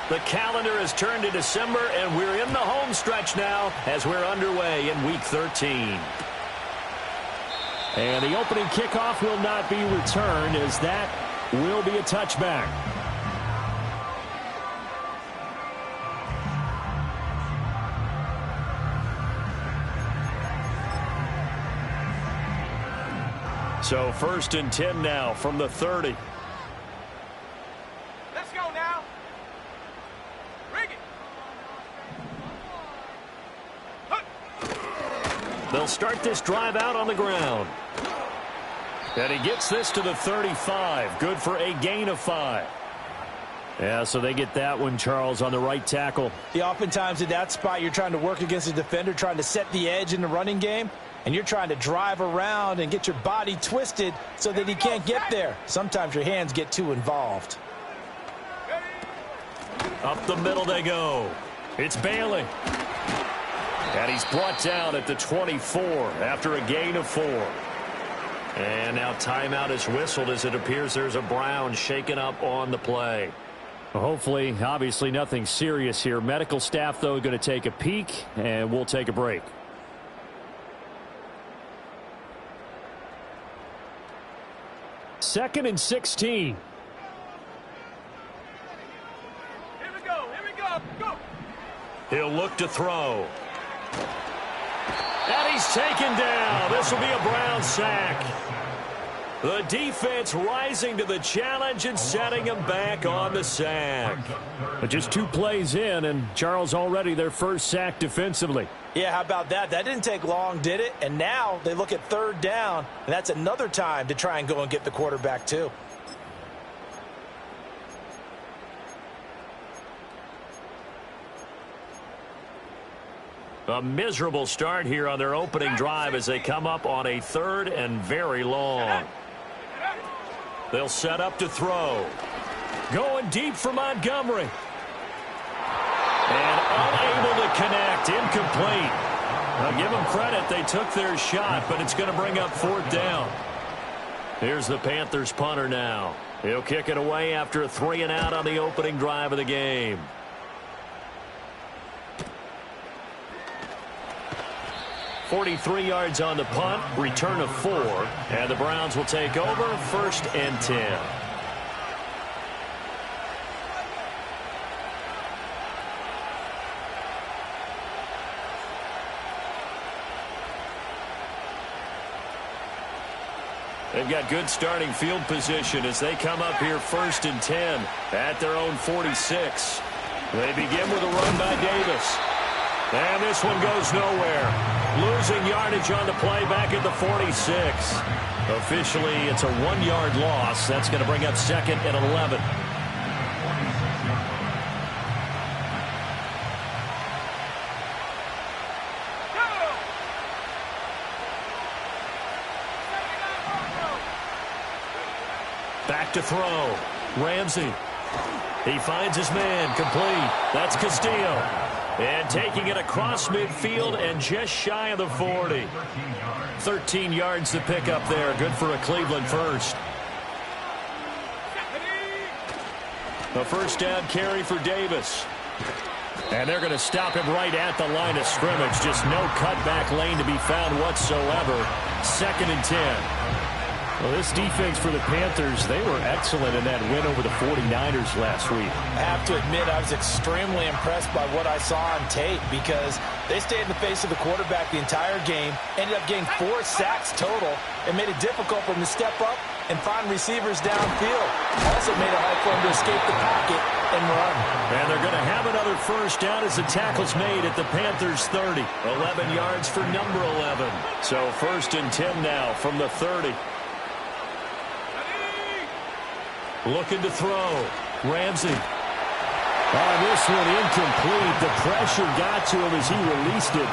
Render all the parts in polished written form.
The calendar has turned to December, and we're in the home stretch now as we're underway in Week 13. And the opening kickoff will not be returned, as that will be a touchback. So 1st and 10 now from the 30. Let's go now. Bring it. They'll start this drive out on the ground. And he gets this to the 35. Good for a gain of 5. Yeah, so they get that one, Charles, on the right tackle. Yeah, oftentimes in that spot, you're trying to work against a defender, trying to set the edge in the running game, and you're trying to drive around and get your body twisted so that he can't get there. Sometimes your hands get too involved. Up the middle they go. It's Bailey. And he's brought down at the 24 after a gain of 4. And now timeout is whistled as it appears there's a Brown shaken up on the play. Well, hopefully, obviously nothing serious here. Medical staff, though, going to take a peek, and we'll take a break. Second and 16. Here we go. Here we go. Go. He'll look to throw. And he's taken down. This will be a Brown sack. The defense rising to the challenge and setting him back on the sack. But just 2 plays in, and Charles already their first sack defensively. Yeah, how about that? That didn't take long, did it? And now they look at 3rd down, and that's another time to try and go and get the quarterback too. A miserable start here on their opening drive as they come up on a 3rd and very long. They'll set up to throw. Going deep for Montgomery. And unable to connect. Incomplete. I'll give them credit. They took their shot, but it's going to bring up 4th down. Here's the Panthers punter now. He'll kick it away after a 3 and out on the opening drive of the game. .43 yards on the punt, return of 4, and the Browns will take over 1st and 10. They've got good starting field position as they come up here 1st and 10 at their own 46. They begin with a run by Davis. And this one goes nowhere. Losing yardage on the play back at the 46. Officially, it's a 1-yard loss. That's going to bring up 2nd and 11. Back to throw. Ramsey. He finds his man. Complete. That's Castillo. And taking it across midfield and just shy of the 40. 13 yards to pick up there. Good for a Cleveland first. A 1st down carry for Davis. And they're going to stop him right at the line of scrimmage. Just no cutback lane to be found whatsoever. 2nd and 10. Well, this defense for the Panthers, they were excellent in that win over the 49ers last week. I have to admit, I was extremely impressed by what I saw on tape because they stayed in the face of the quarterback the entire game, ended up getting 4 sacks total, and made it difficult for him to step up and find receivers downfield. Also made it hard for him to escape the pocket and run. And they're going to have another 1st down as the tackle's made at the Panthers' 30. 11 yards for number 11. So 1st and 10 now from the 30. Looking to throw. Ramsey. This one incomplete. The pressure got to him as he released it.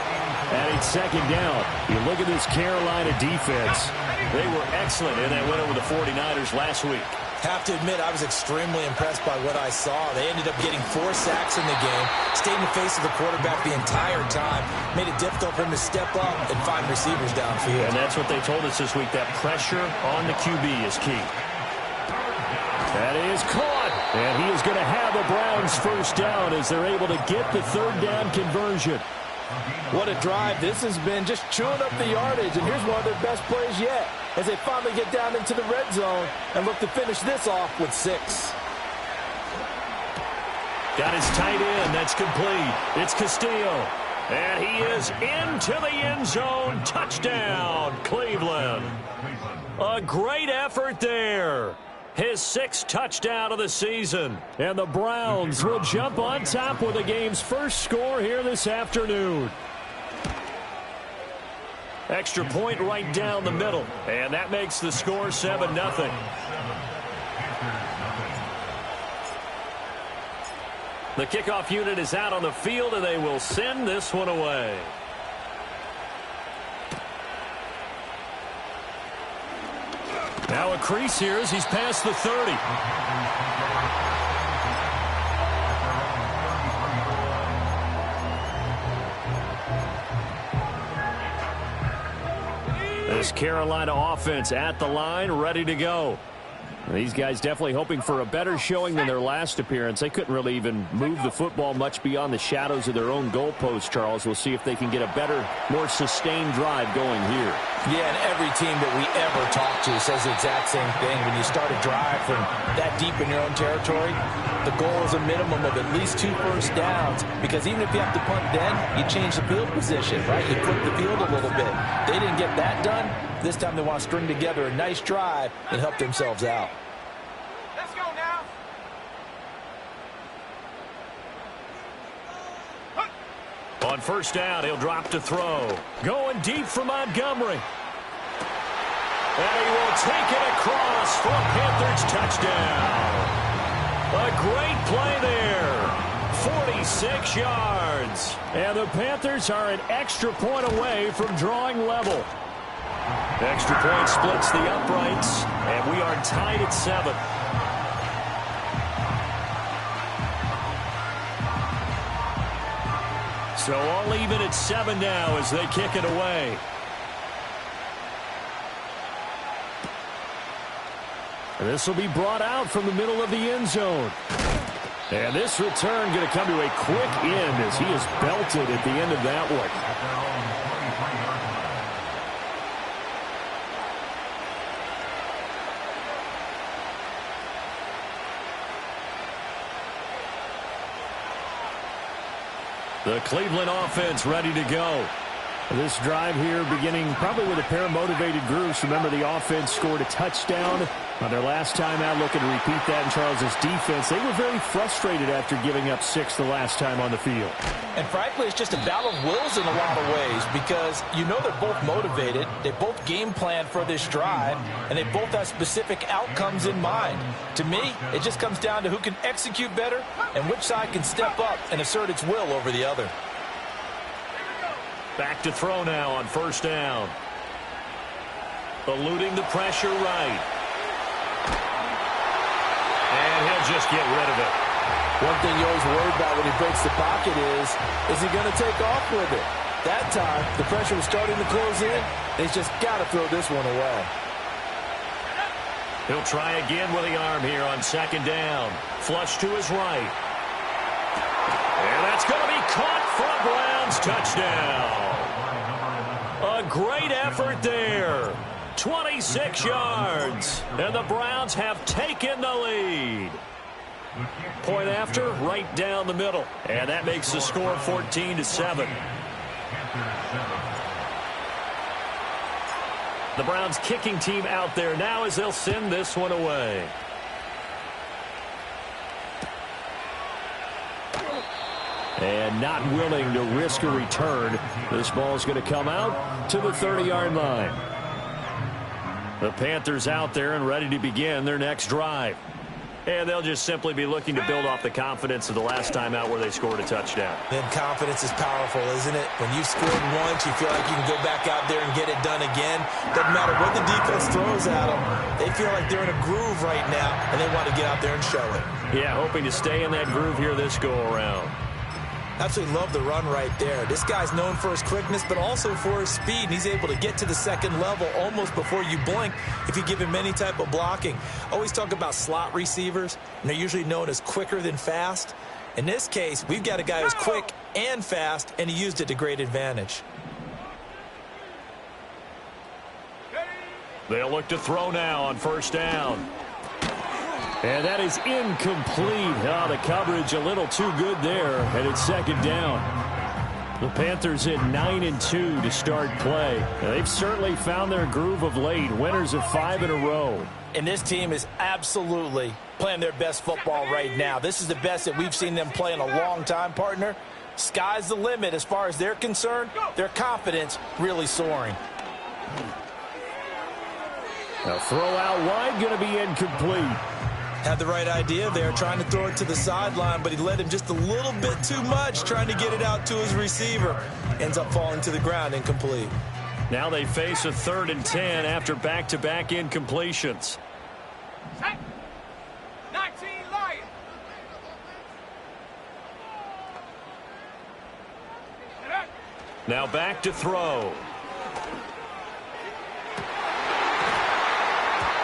And it's 2nd down. You look at this Carolina defense. They were excellent in that win over the 49ers last week. Have to admit, I was extremely impressed by what I saw. They ended up getting 4 sacks in the game, stayed in the face of the quarterback the entire time, made it difficult for him to step up and find receivers downfield. And that's what they told us this week. That pressure on the QB is key. That is caught. And he is going to have the Browns first down as they're able to get the third down conversion. What a drive this has been, just chewing up the yardage. And here's one of their best plays yet as they finally get down into the red zone and look to finish this off with 6. Got his tight end. That's complete. It's Castillo. And he is into the end zone. Touchdown, Cleveland. A great effort there. His 6th touchdown of the season. And the Browns will jump on top with the game's first score here this afternoon. Extra point right down the middle. And that makes the score 7-0. The kickoff unit is out on the field, and they will send this one away. Now a crease here as he's past the 30. This Carolina offense at the line, ready to go. These guys definitely hoping for a better showing than their last appearance. They couldn't really even move the football much beyond the shadows of their own goalpost, Charles. We'll see if they can get a better, more sustained drive going here. Yeah, and every team that we ever talk to says the exact same thing. When you start a drive from that deep in your own territory, the goal is a minimum of at least 2 first downs, because even if you have to punt then, you change the field position, right? You flip the field a little bit. They didn't get that done. This time they want to string together a nice drive and help themselves out. Let's go now. On first down, he'll drop to throw. Going deep for Montgomery. And he will take it across for a Panthers touchdown. A great play there. 46 yards. And the Panthers are an extra point away from drawing level. Extra point splits the uprights, and we are tied at 7. So all even at 7 now as they kick it away. This will be brought out from the middle of the end zone. And this return going to come to a quick end as he is belted at the end of that one. The Cleveland offense ready to go. This drive here beginning probably with a pair of motivated groups. Remember, the offense scored a touchdown on their last time out. Looking to repeat that in Charles's defense. They were very frustrated after giving up 6 the last time on the field. And frankly, it's just a battle of wills in a lot of ways, because you know they're both motivated. They both game plan for this drive, and they both have specific outcomes in mind. To me, it just comes down to who can execute better and which side can step up and assert its will over the other. Back to throw now on first down. Eluding the pressure right. And he'll just get rid of it. One thing you always worry about when he breaks the pocket is he going to take off with it? That time, the pressure was starting to close in, and he's just got to throw this one away. He'll try again with the arm here on second down. Flush to his right. And that's going to be caught for a Browns touchdown. A great effort there. 26 yards. And the Browns have taken the lead. Point after, right down the middle. And that makes the score 14-7. The Browns kicking team out there now as they'll send this one away. And not willing to risk a return. This ball is going to come out to the 30-yard line. The Panthers out there and ready to begin their next drive. And they'll just simply be looking to build off the confidence of the last time out where they scored a touchdown. Then confidence is powerful, isn't it? When you've scored once, you feel like you can go back out there and get it done again. Doesn't matter what the defense throws at them. They feel like they're in a groove right now, and they want to get out there and show it. Yeah, hoping to stay in that groove here this go-around. Absolutely love the run right there. This guy's known for his quickness, but also for his speed. And he's able to get to the second level almost before you blink if you give him any type of blocking. Always talk about slot receivers, and they're usually known as quicker than fast. In this case, we've got a guy who's quick and fast, and he used it to great advantage. They'll look to throw now on first down. And that is incomplete. Oh, the coverage a little too good there, and it's second down. The Panthers at 9-2 to start play. They've certainly found their groove of late, winners of 5 in a row. And this team is absolutely playing their best football right now. This is the best that we've seen them play in a long time, partner. Sky's the limit as far as they're concerned. Their confidence really soaring. A throw out wide, going to be incomplete. Had the right idea there, trying to throw it to the sideline, but he led him just a little bit too much, trying to get it out to his receiver. Ends up falling to the ground, incomplete. Now they face a 3rd and 10 after back-to-back incompletions. Set. 19 Lions. Now back to throw.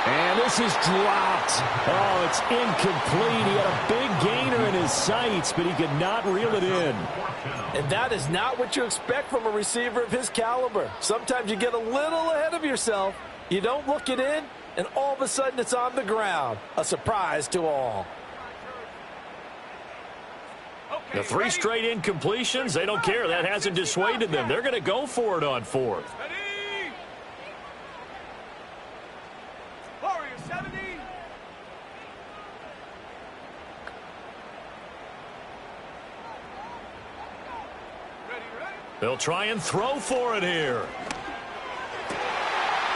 And this is dropped. Oh, it's incomplete. He had a big gainer in his sights, but he could not reel it in. And that is not what you expect from a receiver of his caliber. Sometimes you get a little ahead of yourself. You don't look it in, and all of a sudden it's on the ground. A surprise to all. The 3 straight incompletions, they don't care. That hasn't dissuaded them. They're going to go for it on 4th. They'll try and throw for it here.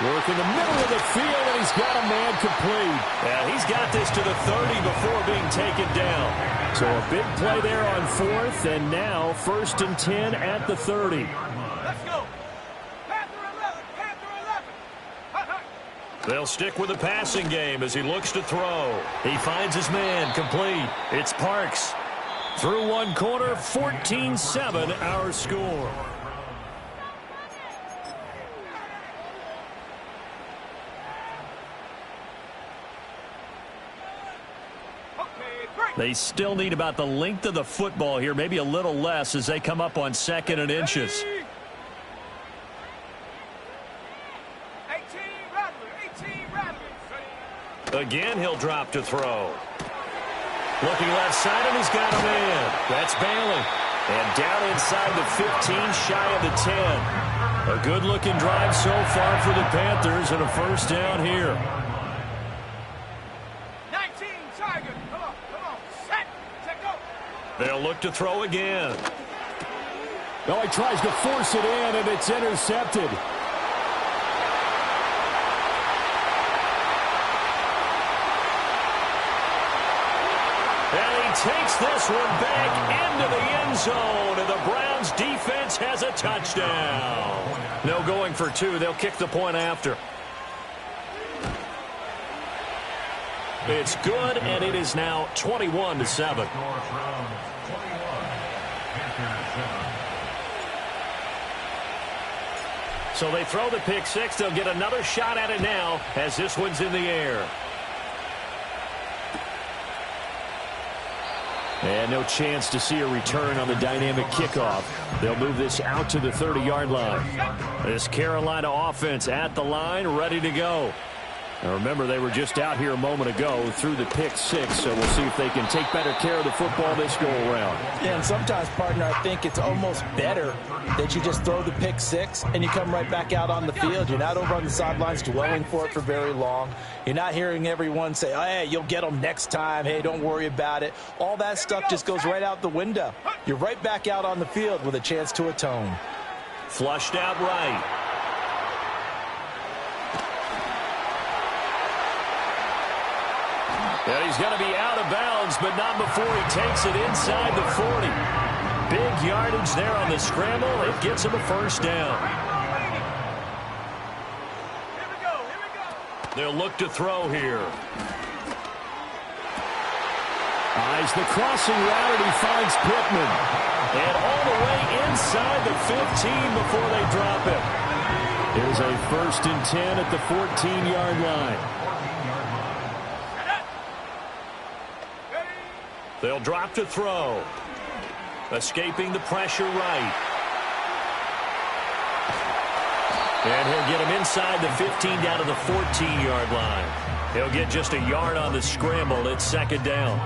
Work in the middle of the field, and he's got a man complete. Yeah, he's got this to the 30 before being taken down. So a big play there on 4th, and now 1st and 10 at the 30. Let's go. Panther 11. Panther 11. They'll stick with the passing game as he looks to throw. He finds his man complete. It's Parks. Through one quarter, 14-7 our score. They still need about the length of the football here, maybe a little less as they come up on 2nd and inches. 18 Rattler. Again, he'll drop to throw. Looking left side, and he's got a man. That's Bailey. And down inside the 15, shy of the 10. A good-looking drive so far for the Panthers, and a first down here. 19 Tiger. Come on. Set, go. They'll look to throw again. No, he tries to force it in, and it's intercepted. And he takes this one back into the end zone, and the Browns defense has a touchdown. No going for 2. They'll kick the point after. It's good, and it is now 21-7. So they throw the pick 6. They'll get another shot at it now as this one's in the air. And no chance to see a return on the dynamic kickoff. They'll move this out to the 30-yard line. This Carolina offense at the line, ready to go. Now remember, they were just out here a moment ago through the pick 6, so we'll see if they can take better care of the football this go-around. Yeah, and sometimes, partner, I think it's almost better that you just throw the pick 6 and you come right back out on the field. You're not over on the sidelines dwelling for it for very long. You're not hearing everyone say, oh, hey, you'll get them next time. Hey, don't worry about it. All that stuff just goes right out the window. You're right back out on the field with a chance to atone. Flushed out right. And he's going to be out of bounds, but not before he takes it inside the 40. Big yardage there on the scramble. It gets him a first down. Here we go. They'll look to throw here. Eyes the crossing route, and he finds Pittman. And all the way inside the 15 before they drop it. Here's a 1st and 10 at the 14-yard line. They'll drop to throw. Escaping the pressure right. And he'll get him inside the 15 down to the 14-yard line. He'll get just a yard on the scramble. It's 2nd down.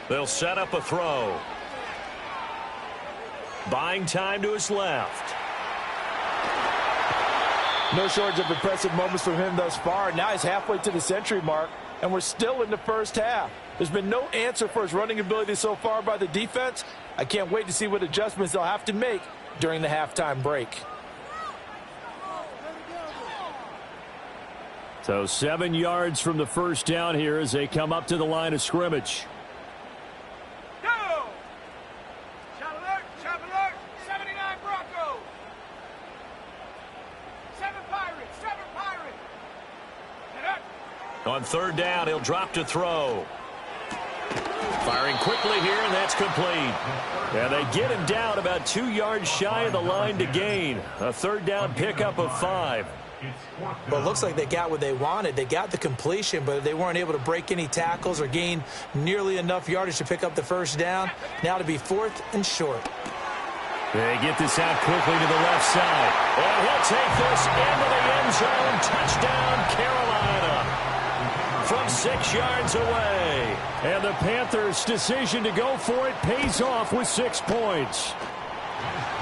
They'll set up a throw. Buying time to his left. No shortage of impressive moments from him thus far. Now he's halfway to the century mark, and we're still in the first half. There's been no answer for his running ability so far by the defense. I can't wait to see what adjustments they'll have to make during the halftime break. So 7 yards from the first down here as they come up to the line of scrimmage. On 3rd down, he'll drop to throw. Firing quickly here, and that's complete. And they get him down about 2 yards shy of the line to gain. A 3rd down pickup of 5. Well, it looks like they got what they wanted. They got the completion, but they weren't able to break any tackles or gain nearly enough yardage to pick up the 1st down. Now to be 4th and short. They get this out quickly to the left side. And he'll take this into the end zone. Touchdown, Carolina. From 6 yards away. And the Panthers' decision to go for it pays off with 6 points.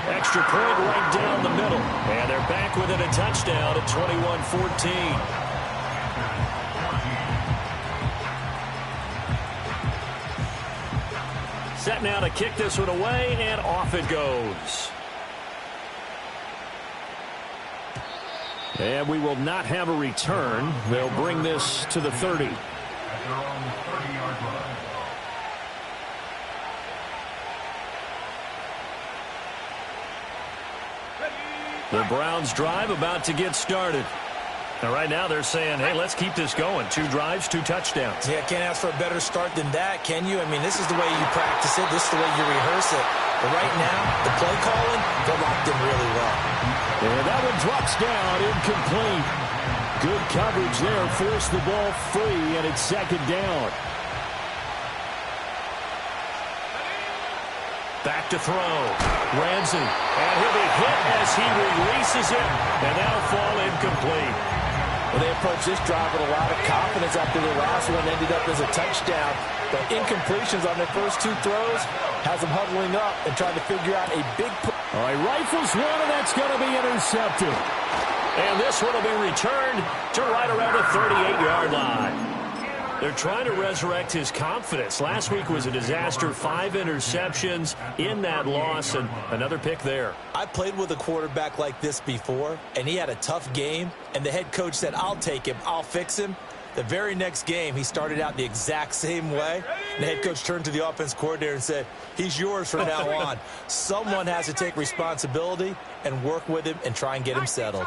Extra point right down the middle. And they're back within a touchdown at 21-14. Set now to kick this one away, and off it goes. And we will not have a return. They'll bring this to the 30. The Browns drive about to get started. Now, right now they're saying, hey, let's keep this going. 2 drives, 2 touchdowns. Yeah, can't ask for a better start than that, can you? I mean, this is the way you practice it. This is the way you rehearse it. But right now, the play calling, they're locked in really well. And that one drops down, incomplete. Good coverage there, forced the ball free, and it's 2nd down. Back to throw. Ramsey. And he'll be hit as he releases it. And that'll fall incomplete. Well, they approached this drive with a lot of confidence after the last one ended up as a touchdown. But incompletions on their first 2 throws has them huddling up and trying to figure out a big play. All right, rifles one, and that's going to be intercepted. And this one will be returned to right around the 38-yard line. They're trying to resurrect his confidence. Last week was a disaster. 5 interceptions in that loss, and another pick there. I played with a quarterback like this before, and he had a tough game, and the head coach said, I'll take him, I'll fix him. The very next game, he started out the exact same way. And the head coach turned to the offense coordinator and said, he's yours from now on. Someone has to take responsibility and work with him and try and get him settled.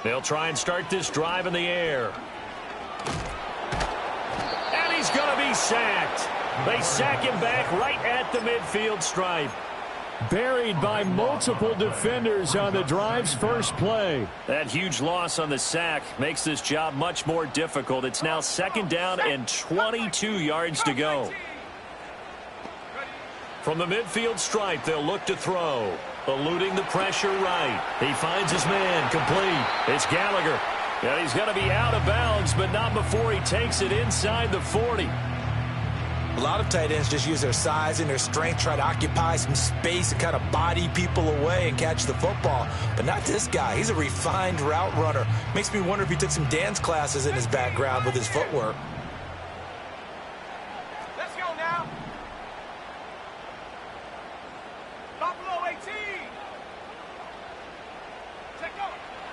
They'll try and start this drive in the air. And he's going to be sacked. They sack him back right at the midfield stripe. Buried by multiple defenders on the drive's first play. That huge loss on the sack makes this job much more difficult. It's now 2nd down and 22 yards to go. From the midfield stripe, they'll look to throw. Eluding the pressure right. He finds his man complete. It's Gallagher. And he's going to be out of bounds, but not before he takes it inside the 40. A lot of tight ends just use their size and their strength, try to occupy some space and kind of body people away and catch the football. But not this guy. He's a refined route runner. Makes me wonder if he took some dance classes in his background with his footwork. Let's go now. Buffalo 18.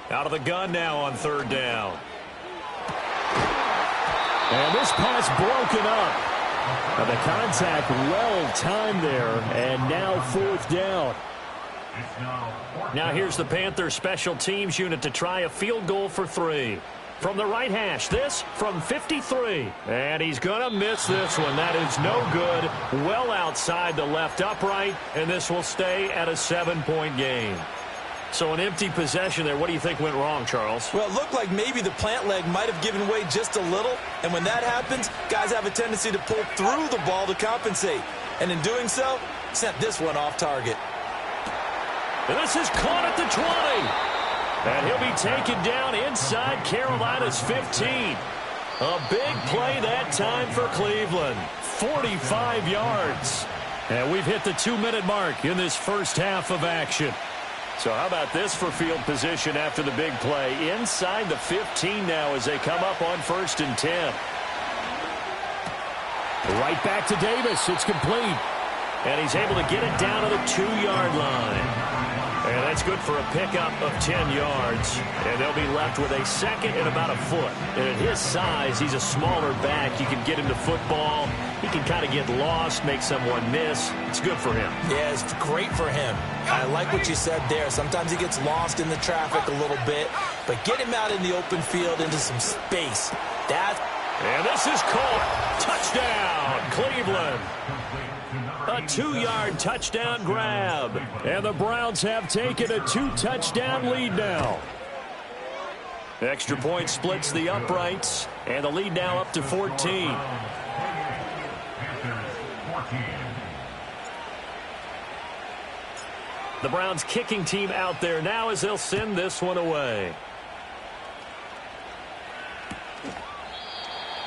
Out of the gun now on 3rd down. And this pass broken up. And the contact well-timed there, and now fourth down. Now here's the Panthers special teams unit to try a field goal for 3. From the right hash, this from 53. And he's going to miss this one. That is no good. Well outside the left upright, and this will stay at a 7-point game. So an empty possession there. What do you think went wrong, Charles? Well, it looked like maybe the plant leg might have given way just a little. And when that happens, guys have a tendency to pull through the ball to compensate. And in doing so, sent this one off target. And this is caught at the 20. And he'll be taken down inside Carolina's 15. A big play that time for Cleveland. 45 yards. And we've hit the 2-minute mark in this first half of action. So how about this for field position after the big play? Inside the 15 now as they come up on 1st and 10. Right back to Davis. It's complete. And he's able to get it down to the 2-yard line. And that's good for a pickup of 10 yards. And they'll be left with a second and about a foot. And at his size, he's a smaller back. You can get him to football. He can kind of get lost, make someone miss. It's good for him. Yeah, it's great for him. I like what you said there. Sometimes he gets lost in the traffic a little bit. But get him out in the open field into some space. And this is caught. Touchdown, Cleveland. A 2-yard touchdown grab. And the Browns have taken a 2-touchdown lead now. Extra point splits the uprights. And the lead now up to 14. The Browns kicking team out there now as they'll send this one away.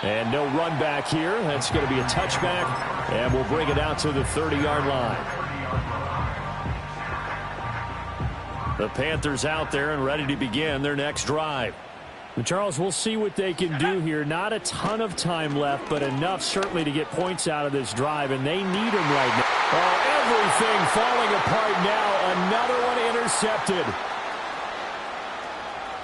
And no run back here. That's going to be a touchback. And we'll bring it out to the 30-yard line. The Panthers out there and ready to begin their next drive. And Charles, we'll see what they can do here. Not a ton of time left, but enough certainly to get points out of this drive, and they need them right now. Oh, everything falling apart now. Another one intercepted.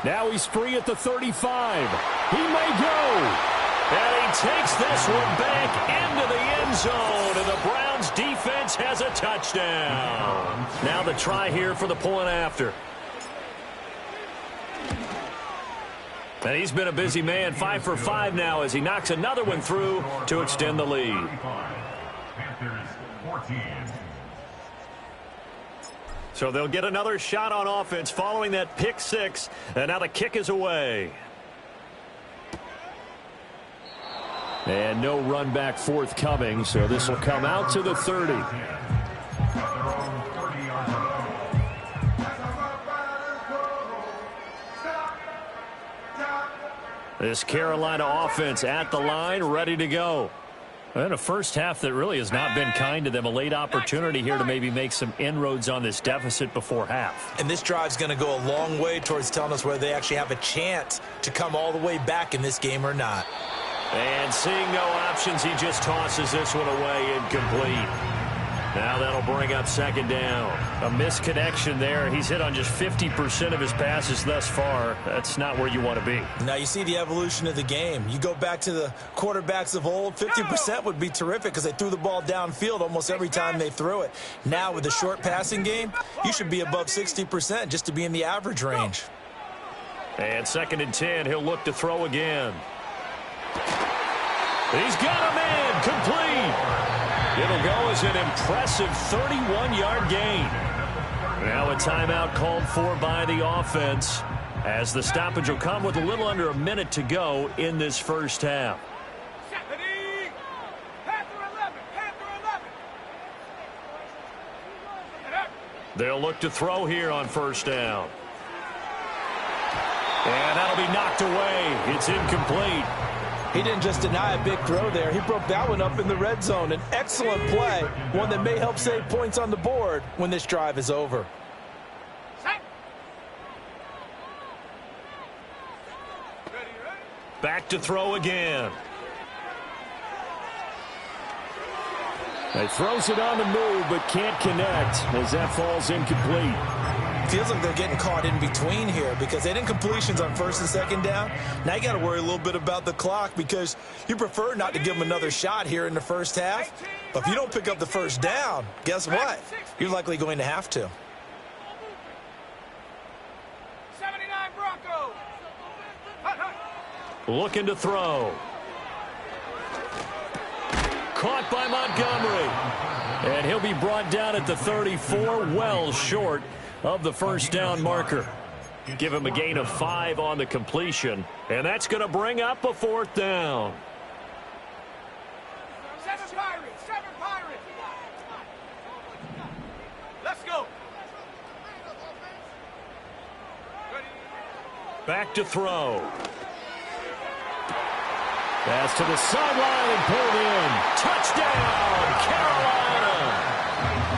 Now he's free at the 35. He may go. And he takes this one back into the end zone, and the Browns defense has a touchdown. Now the try here for the point after. And he's been a busy man, 5 for 5 now as he knocks another one through to extend the lead. So they'll get another shot on offense following that pick 6, and now the kick is away. And no run back forthcoming, so this will come out to the 30. This Carolina offense at the line, ready to go. And a first half that really has not been kind to them. A late opportunity here to maybe make some inroads on this deficit before half. And this drive's going to go a long way towards telling us whether they actually have a chance to come all the way back in this game or not. And seeing no options, he just tosses this one away, incomplete. Now that'll bring up second down. A misconnection there. He's hit on just 50% of his passes thus far. That's not where you want to be. Now you see the evolution of the game. You go back to the quarterbacks of old, 50% would be terrific because they threw the ball downfield almost every time they threw it. Now with the short passing game, you should be above 60% just to be in the average range. And 2nd and 10, he'll look to throw again. He's got him in, complete. It'll go as an impressive 31-yard gain. Now a timeout called for by the offense as the stoppage will come with a little under a minute to go in this first half. They'll look to throw here on first down. And that'll be knocked away. It's incomplete. He didn't just deny a big throw there. He broke that one up in the red zone. An excellent play, one that may help save points on the board when this drive is over. Back to throw again. He throws it on the move but can't connect as that falls incomplete. Feels like they're getting caught in between here because they didn't completions on first and second down. Now you got to worry a little bit about the clock because you prefer not to give them another shot here in the first half. But if you don't pick up the first down, guess what? You're likely going to have to. 79 Broncos. Looking to throw. Caught by Montgomery. And he'll be brought down at the 34, well short of the first down marker. Give him a gain of 5 on the completion, and that's going to bring up a 4th down. 7 Pirates. 7 Pirates. Let's go. Back to throw. Pass to the sideline and pulled in. Touchdown, Carolina.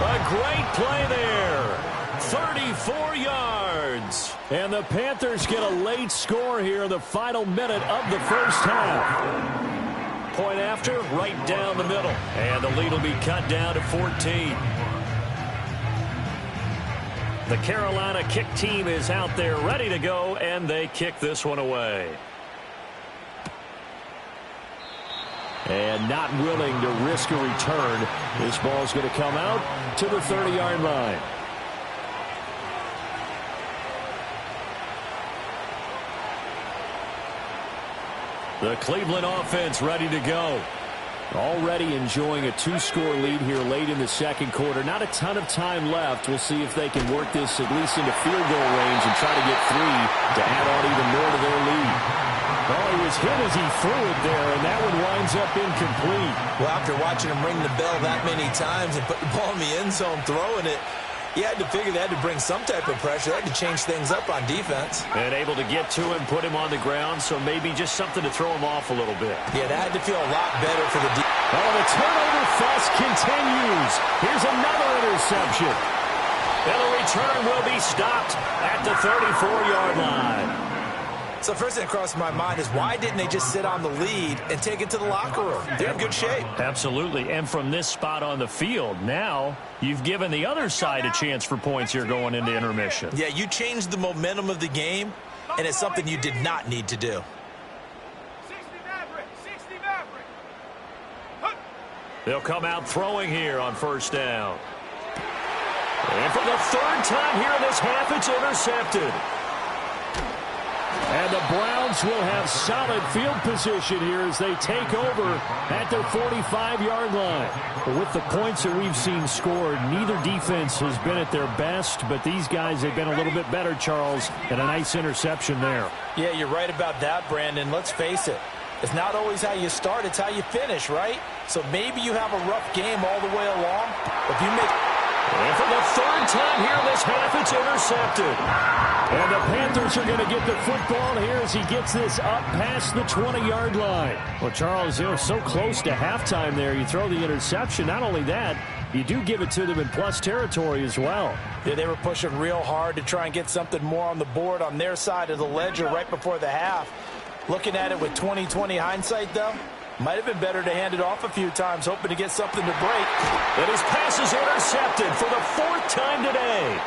A great play there. 34 yards. And the Panthers get a late score here in the final minute of the first half. Point after, right down the middle. And the lead will be cut down to 14. The Carolina kick team is out there ready to go, and they kick this one away. And not willing to risk a return. This ball's going to come out to the 30-yard line. The Cleveland offense ready to go. Already enjoying a 2-score lead here late in the second quarter. Not a ton of time left. We'll see if they can work this at least into field goal range and try to get 3 to add on even more to their lead. Well, he was hit as he threw it there, and that one winds up incomplete. Well, after watching him ring the bell that many times and put the ball in the end zone throwing it, you had to figure they had to bring some type of pressure. They had to change things up on defense. And able to get to him, put him on the ground, so maybe just something to throw him off a little bit. Yeah, that had to feel a lot better for the defense. Oh, the turnover fest continues. Here's another interception. And the return will be stopped at the 34-yard line. So first thing that crossed my mind is why didn't they just sit on the lead and take it to the locker room? They're in good shape. Absolutely. And from this spot on the field, now you've given the other side a chance for points here going into intermission. Yeah, you changed the momentum of the game, and it's something you did not need to do. 60 Maverick. 60 Maverick. They'll come out throwing here on first down. And for the 3rd time here in this half, it's intercepted. And the Browns will have solid field position here as they take over at their 45-yard line. But with the points that we've seen scored, neither defense has been at their best, but these guys have been a little bit better, Charles, and a nice interception there. Yeah, you're right about that, Brandon. Let's face it. It's not always how you start, it's how you finish, right? So maybe you have a rough game all the way along. If you make... And for the 3rd time here in this half, it's intercepted. And the Panthers are going to get the football here as he gets this up past the 20-yard line. Well, Charles, you're so close to halftime there. You throw the interception. Not only that, you do give it to them in plus territory as well. Yeah, they were pushing real hard to try and get something more on the board on their side of the ledger right before the half. Looking at it with 20/20 hindsight, though, might have been better to hand it off a few times, hoping to get something to break. And his pass is intercepted for the 4th time today.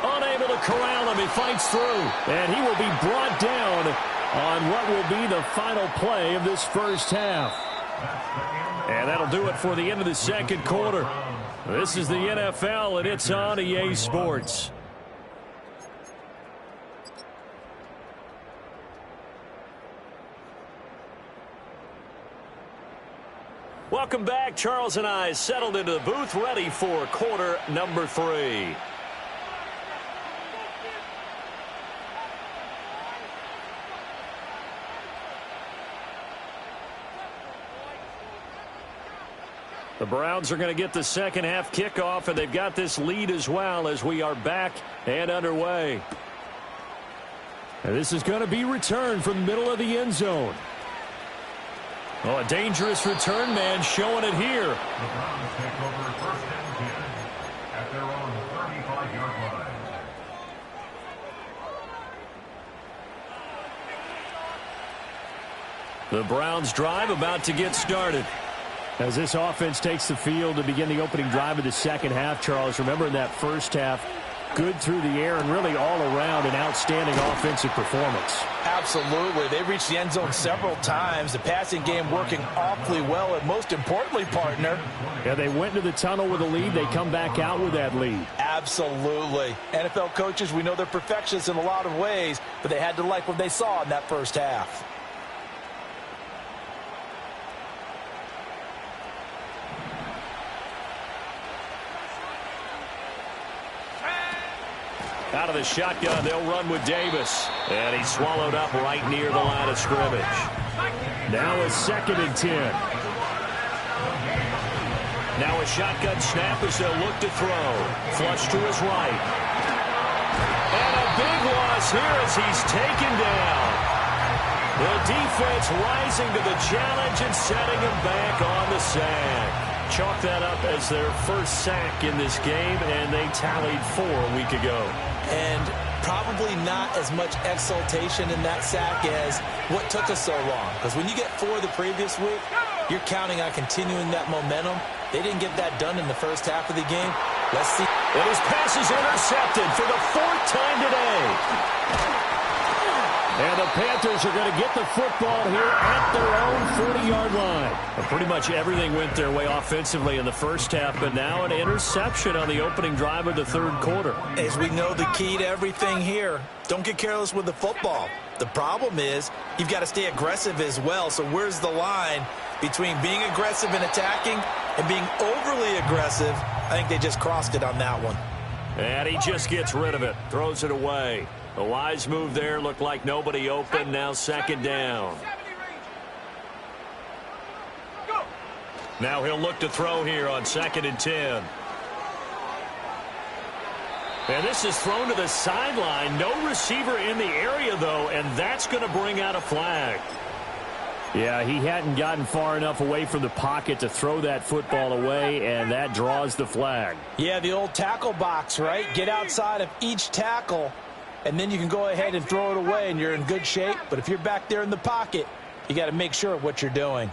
Unable to corral him, he fights through. And he will be brought down on what will be the final play of this first half. And that'll do it for the end of the second quarter. This is the NFL, and it's on EA Sports. Welcome back. Charles and I settled into the booth, ready for quarter number 3. The Browns are going to get the second half kickoff, and they've got this lead as well as we are back and underway. And this is going to be returned from the middle of the end zone. Oh, a dangerous return man showing it here. The Browns take over 1st and 10 at their own 35-yard line. The Browns drive about to get started. As this offense takes the field to begin the opening drive of the second half, Charles, remember in that first half, good through the air and really all around an outstanding offensive performance. Absolutely. They reached the end zone several times. The passing game working awfully well, and most importantly, partner. Yeah, they went into the tunnel with a lead. They come back out with that lead. Absolutely. NFL coaches, we know they're perfectionists in a lot of ways, but they had to like what they saw in that first half. Out of the shotgun, they'll run with Davis. And he's swallowed up right near the line of scrimmage. Now a 2nd and 10. Now a shotgun snap as they'll look to throw. Flush to his right. And a big loss here as he's taken down. The defense rising to the challenge and setting him back on the sack. Chalk that up as their first sack in this game, and they tallied 4 a week ago. And probably not as much exultation in that sack as what took us so long. Because when you get 4 the previous week, you're counting on continuing that momentum. They didn't get that done in the first half of the game. Let's see. And his pass is intercepted for the 4th time today. And the Panthers are going to get the football here at their own 40-yard line. Well, pretty much everything went their way offensively in the first half, but now an interception on the opening drive of the 3rd quarter. As we know, the key to everything here, don't get careless with the football. The problem is you've got to stay aggressive as well. So where's the line between being aggressive and attacking and being overly aggressive? I think they just crossed it on that one. And he just gets rid of it, throws it away. A wise move there, looked like nobody open, now 2nd down. Now he'll look to throw here on 2nd and 10. And this is thrown to the sideline. No receiver in the area, though, and that's going to bring out a flag. Yeah, he hadn't gotten far enough away from the pocket to throw that football away, and that draws the flag. Yeah, the old tackle box, right? Get outside of each tackle, and then you can go ahead and throw it away, and you're in good shape. But if you're back there in the pocket, you got to make sure of what you're doing.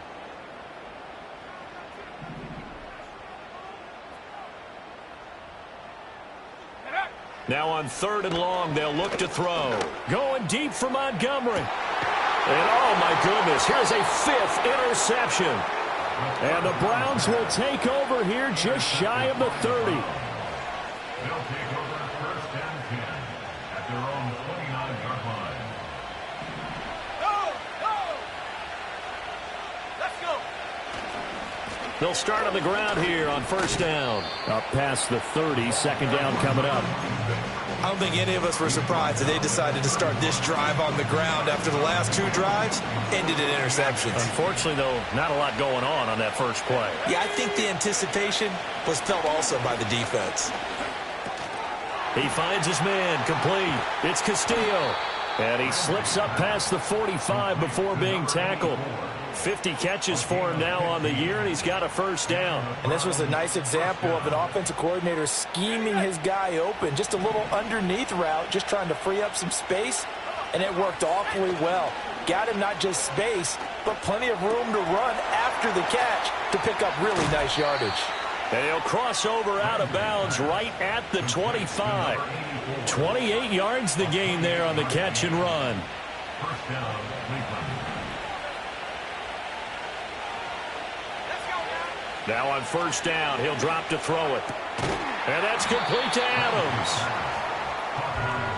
Now on 3rd and long, they'll look to throw. Going deep for Montgomery. And oh my goodness, here's a 5th interception. And the Browns will take over here just shy of the 30. They'll take over 1st and 10 at their own 29-yard line. Let's go. They'll start on the ground here on 1st down. Up past the 30, 2nd down coming up. I don't think any of us were surprised that they decided to start this drive on the ground after the last 2 drives ended in interceptions. Unfortunately, though, not a lot going on that first play. Yeah, I think the anticipation was felt also by the defense. He finds his man complete. It's Castillo. And he slips up past the 45 before being tackled. 50 catches for him now on the year, and he's got a 1st down. And this was a nice example of an offensive coordinator scheming his guy open. Just a little underneath route, just trying to free up some space, and it worked awfully well. Got him not just space, but plenty of room to run after the catch to pick up really nice yardage. And he'll cross over out of bounds right at the 25. 28 yards the gain there on the catch and run. 1st down, Cleveland. Now on 1st down, he'll drop to throw it. And that's complete to Adams.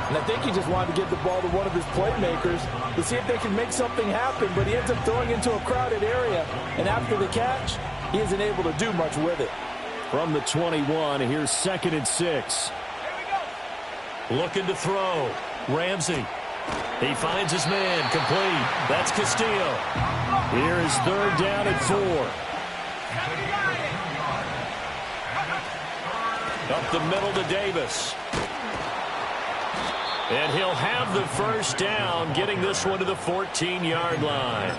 And I think he just wanted to give the ball to one of his playmakers to see if they can make something happen, but he ends up throwing into a crowded area. And after the catch, he isn't able to do much with it. From the 21, here's 2nd and 6. Looking to throw. Ramsey. He finds his man complete. That's Castillo. Here is 3rd down and 4. Up the middle to Davis. And he'll have the 1st down, getting this one to the 14-yard line.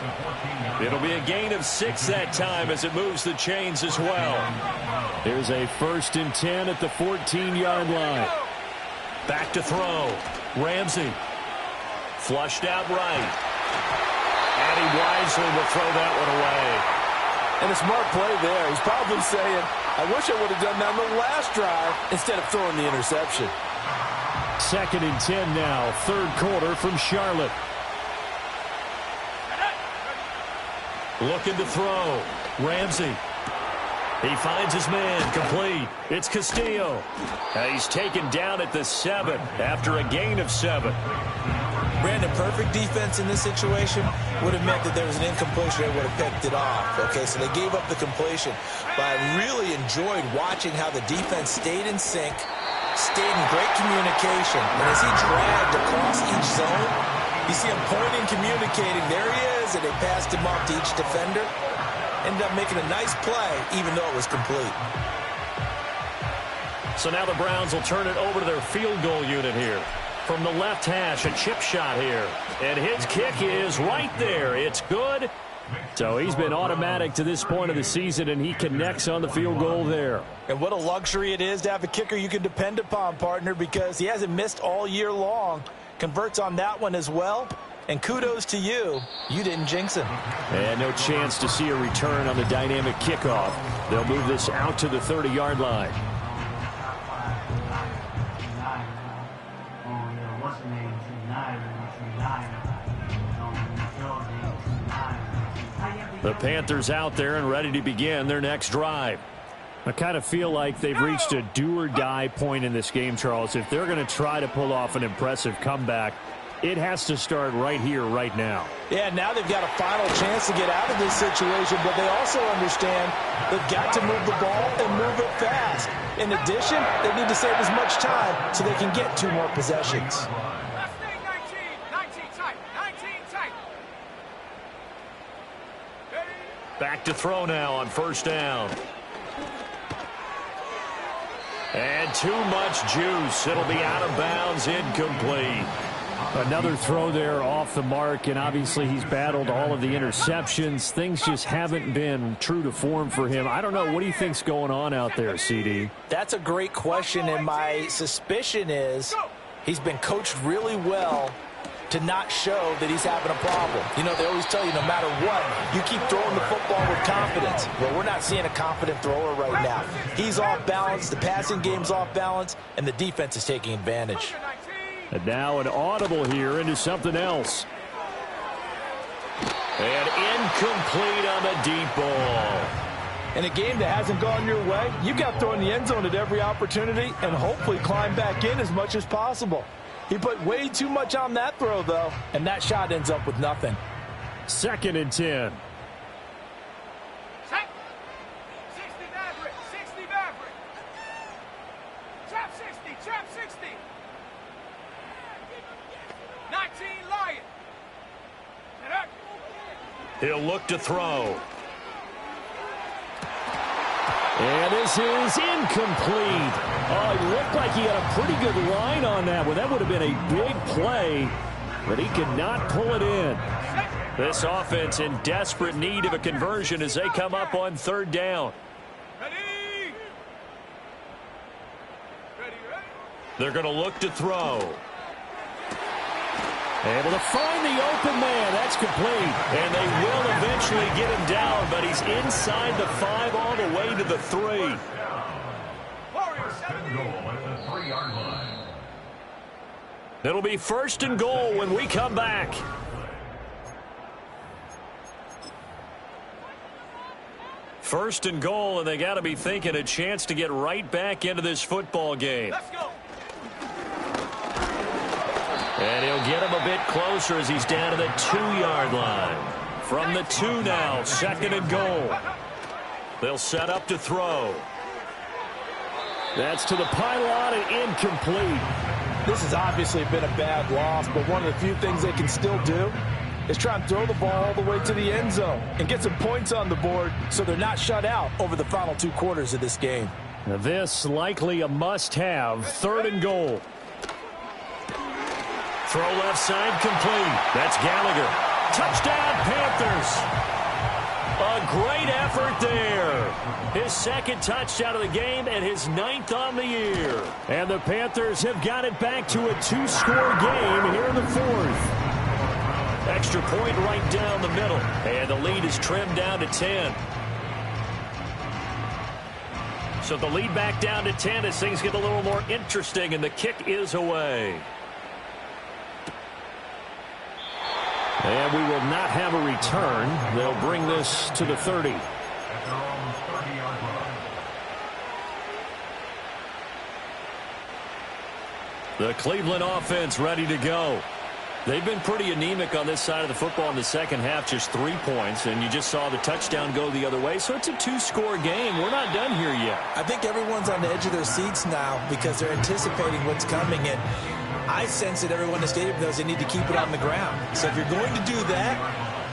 It'll be a gain of 6 that time as it moves the chains as well. There's a 1st and 10 at the 14-yard line. Back to throw. Ramsey. Flushed out right. And he wisely will throw that one away. And a smart play there. He's probably saying, I wish I would have done that on the last drive instead of throwing the interception. 2nd and 10 now, third quarter from Charlotte. Looking to throw. Ramsey. He finds his man, complete. It's Castillo. He's taken down at the 7 after a gain of 7. Brandon, perfect defense in this situation would have meant that there was an incompletion. They would have picked it off. Okay, so they gave up the completion. But I really enjoyed watching how the defense stayed in sync, stayed in great communication. And as he dragged across each zone, you see him pointing, communicating. There he is, and they passed him off to each defender. Ended up making a nice play, even though it was complete. So now the Browns will turn it over to their field goal unit here. From the left hash, a chip shot here. And his kick is right there. It's good. So he's been automatic to this point of the season, and he connects on the field goal there. And what a luxury it is to have a kicker you can depend upon, partner, because he hasn't missed all year long. Converts on that one as well. And kudos to you. You didn't jinx him. And no chance to see a return on the dynamic kickoff. They'll move this out to the 30-yard line. The Panthers out there and ready to begin their next drive. I kind of feel like they've reached a do-or-die point in this game, Charles. If they're going to try to pull off an impressive comeback, it has to start right here, right now. Yeah, now they've got a final chance to get out of this situation, but they also understand they've got to move the ball and move it fast. In addition, they need to save as much time so they can get 2 more possessions. Last thing, 19 tight, 19 tight. Back to throw now on first down. And too much juice. It'll be out of bounds, incomplete. Another throw there off the mark, and obviously he's battled all of the interceptions. Things just haven't been true to form for him. I don't know. What do you think's going on out there, CD? That's a great question, and my suspicion is he's been coached really well to not show that he's having a problem. You know, they always tell you no matter what, you keep throwing the football with confidence. Well, we're not seeing a confident thrower right now. He's off balance, the passing game's off balance, and the defense is taking advantage. And now an audible here into something else. And incomplete on the deep ball. In a game that hasn't gone your way, you've got to throw in the end zone at every opportunity and hopefully climb back in as much as possible. He put way too much on that throw, though, and that shot ends up with nothing. 2nd and 10. Set. 60 Maverick, 60 Maverick. Trap 60, trap 60. 19 Lion. Get up. He'll look to throw. And this is incomplete. Oh, it looked like he had a pretty good line on that one. That would have been a big play, but he could not pull it in. This offense in desperate need of a conversion as they come up on 3rd down. Ready. Ready, ready. They're going to look to throw. Able to find the open man. That's complete. And they will eventually get him down, but he's inside the 5 all the way to the 3. Warriors, 70. Goal at the 3-yard line. It'll be 1st and goal when we come back. First and goal, and they got to be thinking a chance to get right back into this football game. Let's go. And he'll get him a bit closer as he's down to the 2-yard line. From the 2 now, 2nd and goal. They'll set up to throw. That's to the pylon and incomplete. This has obviously been a bad loss, but one of the few things they can still do is try and throw the ball all the way to the end zone and get some points on the board so they're not shut out over the final 2 quarters of this game. Now this likely a must-have. 3rd and goal. Throw left side complete. That's Gallagher. Touchdown, Panthers. A great effort there. His 2nd touchdown of the game and his 9th on the year. And the Panthers have got it back to a 2-score game here in the 4th. Extra point right down the middle. And the lead is trimmed down to 10. So the lead back down to 10 as things get a little more interesting, and the kick is away. And we will not have a return. They'll bring this to the 30. At their own 30-yard line. The Cleveland offense ready to go. They've been pretty anemic on this side of the football in the second half, just 3 points, and you just saw the touchdown go the other way. So it's a 2-score game. We're not done here yet. I think everyone's on the edge of their seats now because they're anticipating what's coming, and I sense that everyone in the stadium knows they need to keep it on the ground. So if you're going to do that,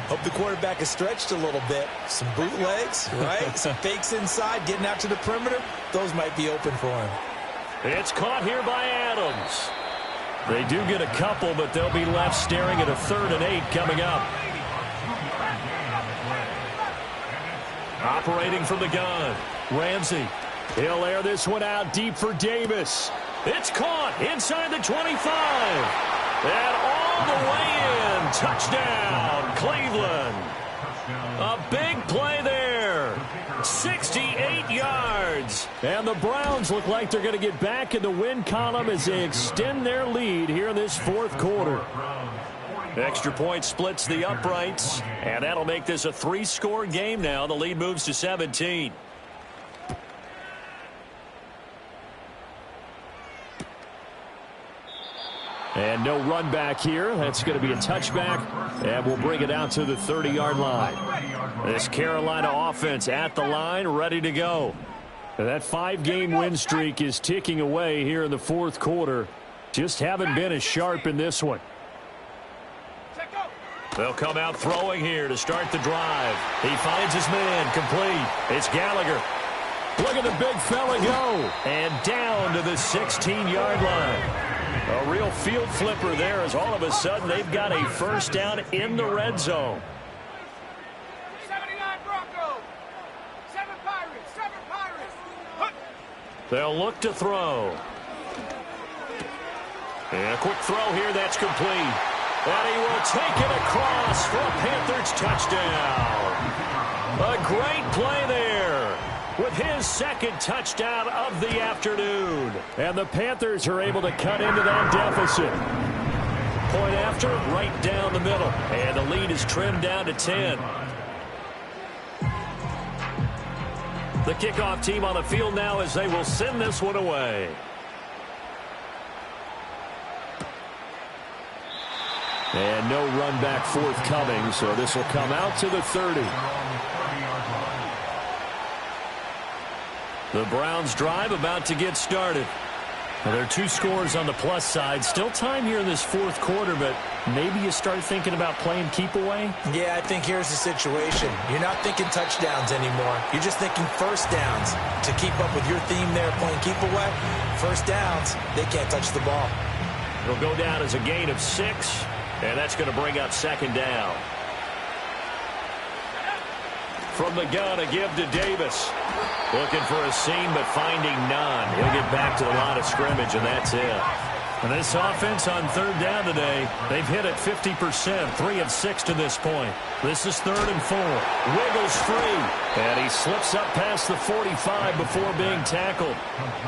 hope the quarterback is stretched a little bit. Some bootlegs, right? Some fakes inside, getting out to the perimeter. Those might be open for him. It's caught here by Adams. They do get a couple, but they'll be left staring at a 3rd and 8 coming up. Operating from the gun, Ramsey. He'll air this one out deep for Davis. It's caught inside the 25. And all the way in. Touchdown, Cleveland. A big play there. 68 yards. And the Browns look like they're going to get back in the win column as they extend their lead here in this 4th quarter. Extra point splits the uprights, and that'll make this a 3-score game now. The lead moves to 17. And no run back here. That's going to be a touchback, and we'll bring it out to the 30-yard line. This Carolina offense at the line, ready to go. And that 5-game win streak is ticking away here in the 4th quarter. Just haven't been as sharp in this one. They'll come out throwing here to start the drive. He finds his man, complete. It's Gallagher. Look at the big fella go. And down to the 16-yard line. A real field flipper there as all of a sudden they've got a first down in the red zone. 79 Broncos. 7 Pirates. 7 Pirates. They'll look to throw. And a quick throw here that's complete. And he will take it across for a Panthers touchdown. A great play there with his 2nd touchdown of the afternoon. And the Panthers are able to cut into that deficit. Point after, right down the middle. And the lead is trimmed down to 10. The kickoff team on the field now as they will send this one away. And no run back forthcoming, so this will come out to the 30. The Browns drive about to get started. Well, there are 2 scores on the plus side. Still time here in this 4th quarter, but maybe you start thinking about playing keep away? Yeah, I think here's the situation. You're not thinking touchdowns anymore. You're just thinking first downs. To keep up with your theme there, playing keep away, first downs, they can't touch the ball. It'll go down as a gain of 6, and that's going to bring up 2nd down. From the gun, a give to Davis. Looking for a seam, but finding none. He'll get back to the line of scrimmage, and that's it. And this offense on 3rd down today, they've hit it 50%, 3 of 6 to this point. This is 3rd and 4. Wiggles free, and he slips up past the 45 before being tackled.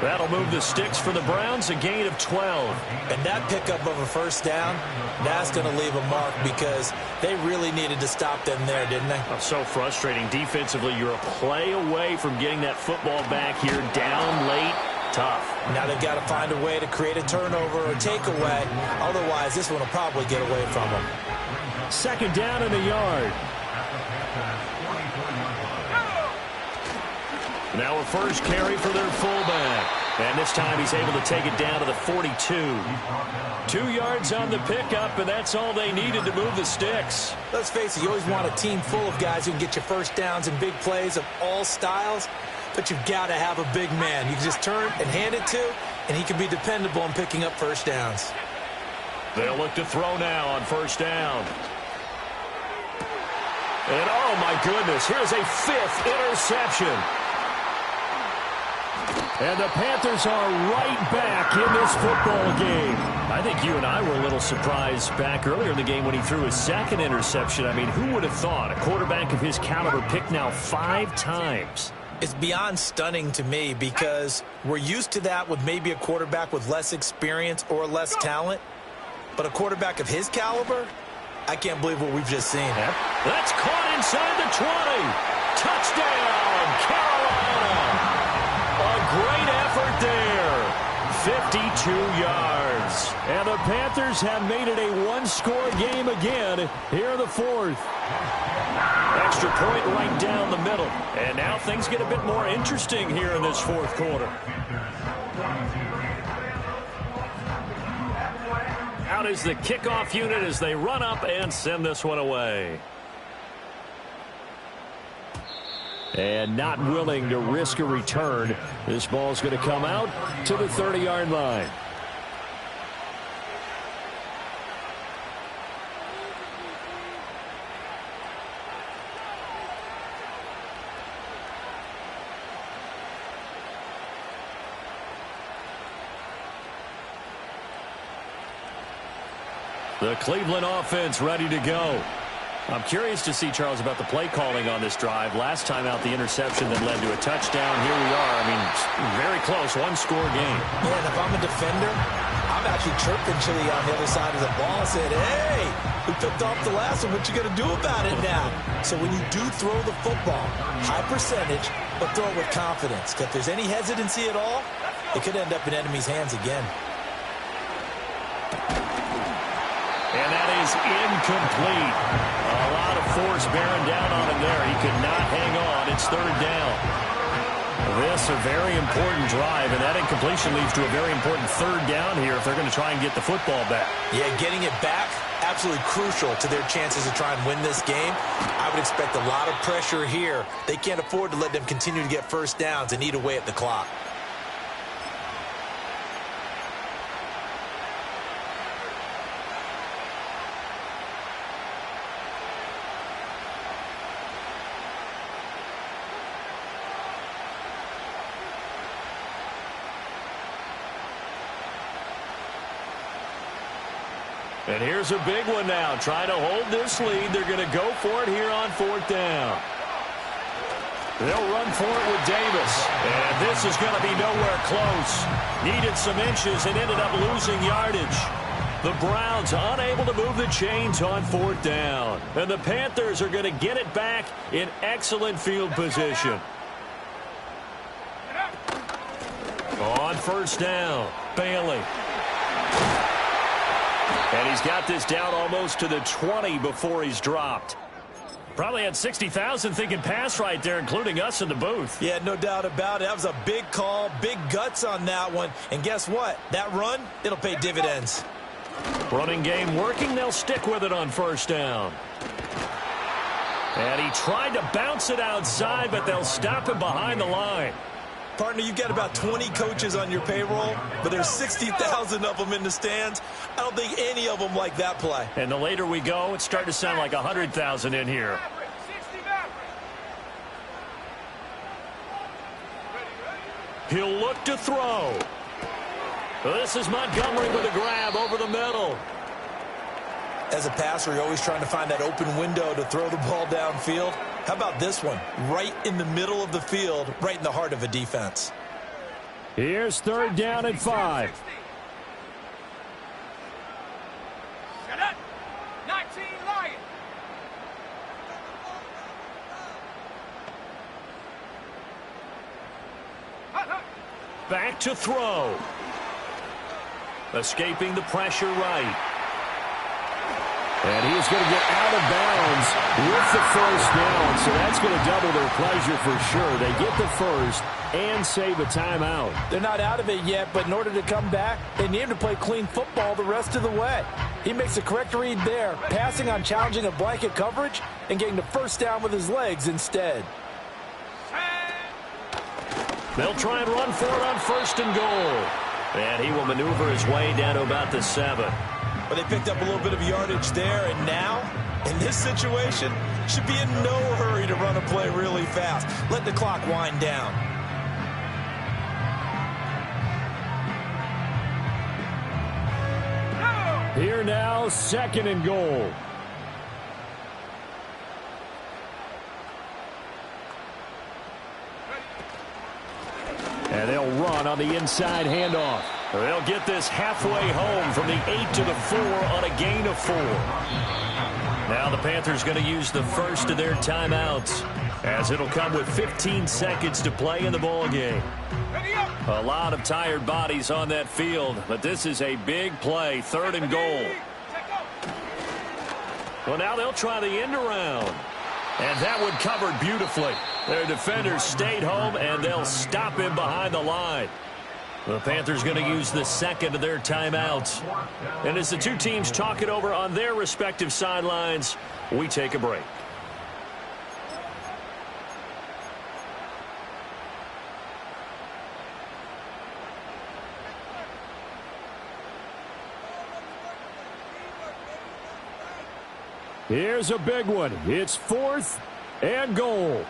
That'll move the sticks for the Browns, a gain of 12. And that pickup of a first down, that's going to leave a mark because they really needed to stop them there, didn't they? Oh, so frustrating. Defensively, you're a play away from getting that football back here, down late. Tough. Now they've got to find a way to create a turnover or takeaway. Otherwise, this one will probably get away from them. 2nd down in the yard. Now a first carry for their fullback. And this time he's able to take it down to the 42. 2 yards on the pickup, and that's all they needed to move the sticks. Let's face it, you always want a team full of guys who can get you first downs and big plays of all styles. But you've got to have a big man you can just turn and hand it to, and he can be dependable in picking up first downs. They'll look to throw now on first down. And oh my goodness, here's a 5th interception. And the Panthers are right back in this football game. I think you and I were a little surprised back earlier in the game when he threw his 2nd interception. I mean, who would have thought a quarterback of his caliber picked now 5 times? It's beyond stunning to me because we're used to that with maybe a quarterback with less experience or less talent. But a quarterback of his caliber, I can't believe what we've just seen. That's caught inside the 20. Touchdown, Carolina. A great effort there. 52 yards. And the Panthers have made it a one-score game again here in the fourth. Extra point right down the middle. And now things get a bit more interesting here in this fourth quarter. Out is the kickoff unit as they run up and send this one away. And not willing to risk a return. This ball's going to come out to the 30-yard line. The Cleveland offense ready to go. I'm curious to see, Charles, about the play calling on this drive. Last time out, the interception that led to a touchdown. Here we are. I mean, very close, one-score game. Yeah, and if I'm a defender, I'm actually chirping Chili on the other side of the ball. I said, hey, we picked off the last one. What you going to do about it now? So when you do throw the football, high percentage, but throw it with confidence. Because if there's any hesitancy at all, it could end up in enemy's hands again. And that is incomplete. A lot of force bearing down on him there. He could not hang on. It's third down. This a very important drive, and that incompletion leads to a very important third down here if they're going to try and get the football back. Yeah, getting it back, absolutely crucial to their chances to try and win this game. I would expect a lot of pressure here. They can't afford to let them continue to get first downs and eat away at the clock. And here's a big one now. Trying to hold this lead. They're going to go for it here on fourth down. They'll run for it with Davis. And this is going to be nowhere close. Needed some inches and ended up losing yardage. The Browns unable to move the chains on fourth down. And the Panthers are going to get it back in excellent field position. On first down, Bailey. And he's got this down almost to the 20 before he's dropped. Probably had 60,000 thinking pass right there, including us in the booth. Yeah, no doubt about it. That was a big call, big guts on that one. And guess what? That run, it'll pay dividends. Running game working. They'll stick with it on first down. And he tried to bounce it outside, but they'll stop him behind the line. Partner, you've got about 20 coaches on your payroll, but there's 60,000 of them in the stands. I don't think any of them like that play. And the later we go, it's starting to sound like 100,000 in here. He'll look to throw. This is Montgomery with a grab over the middle. As a passer, you're always trying to find that open window to throw the ball downfield. How about this one? Right in the middle of the field, right in the heart of a defense. Here's third down and 5. Shut up. 19 Lions. Back to throw. Escaping the pressure right. And he's going to get out of bounds with the first down, so that's going to double their pleasure for sure. They get the first and save a timeout. They're not out of it yet, but in order to come back, they need him to play clean football the rest of the way. He makes the correct read there, passing on challenging a blanket coverage and getting the first down with his legs instead. They'll try and run for it on first and goal. And he will maneuver his way down to about the 7. But they picked up a little bit of yardage there, and now, in this situation, should be in no hurry to run a play really fast. Let the clock wind down. Here now, second and goal. And they'll run on the inside handoff. They'll get this halfway home from the 8 to the 4 on a gain of 4. Now the Panthers going to use the first of their timeouts, as it'll come with 15 seconds to play in the ball game. A lot of tired bodies on that field, but this is a big play, 3rd and goal. Well, now they'll try the end around. And that one covered beautifully. Their defenders stayed home, and they'll stop him behind the line. The Panthers going to use the second of their timeouts. And as the two teams talk it over on their respective sidelines, we take a break. Here's a big one. It's 4th and goal.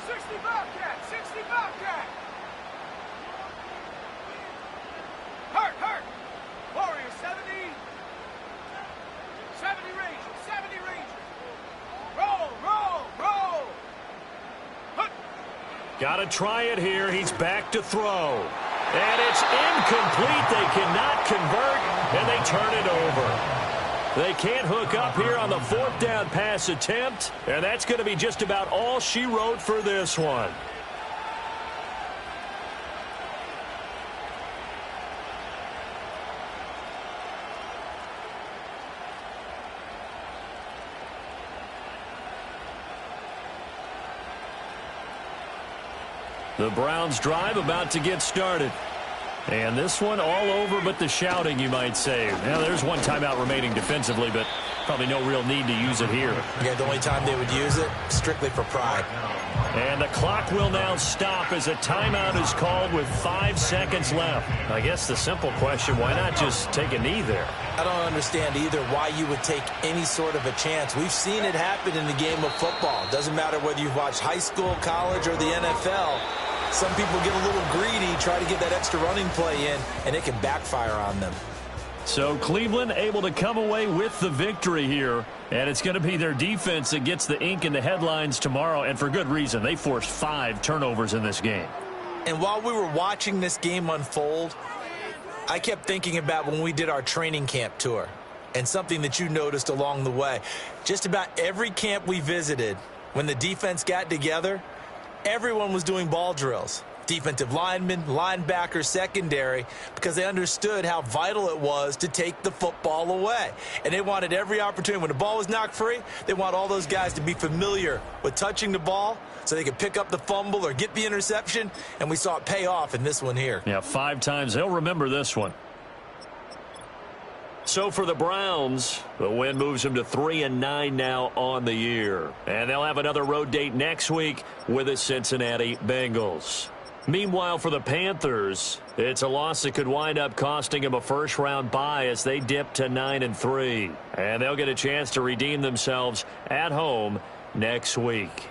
60 Bobcat, 60 Bobcat. Hurt. Warriors 70. 70 Rangers, 70 Rangers. Roll. Hut. Got to try it here. He's back to throw. And it's incomplete. They cannot convert, and they turn it over. They can't hook up here on the 4th down pass attempt, and that's going to be just about all she wrote for this one. The Browns drive about to get started. And this one all over but the shouting, you might say. Now, there's one timeout remaining defensively, but probably no real need to use it here. Yeah, the only time they would use it, strictly for pride. And the clock will now stop as a timeout is called with 5 seconds left. I guess the simple question, why not just take a knee there? I don't understand either why you would take any sort of a chance. We've seen it happen in the game of football. It doesn't matter whether you've watched high school, college, or the NFL. Some people get a little greedy, try to get that extra running play in, and it can backfire on them. So Cleveland able to come away with the victory here, and it's going to be their defense that gets the ink in the headlines tomorrow, and for good reason. They forced 5 turnovers in this game. And while we were watching this game unfold, I kept thinking about when we did our training camp tour, and something that you noticed along the way. Just about every camp we visited, when the defense got together, everyone was doing ball drills. Defensive linemen, linebackers, secondary, because they understood how vital it was to take the football away. And they wanted every opportunity. When the ball was knocked free, they want all those guys to be familiar with touching the ball so they could pick up the fumble or get the interception. And we saw it pay off in this one here. Yeah, 5 times. They'll remember this one. So for the Browns, the win moves them to 3-9 now on the year. And they'll have another road date next week with the Cincinnati Bengals. Meanwhile, for the Panthers, it's a loss that could wind up costing them a first-round bye as they dip to 9-3. And they'll get a chance to redeem themselves at home next week.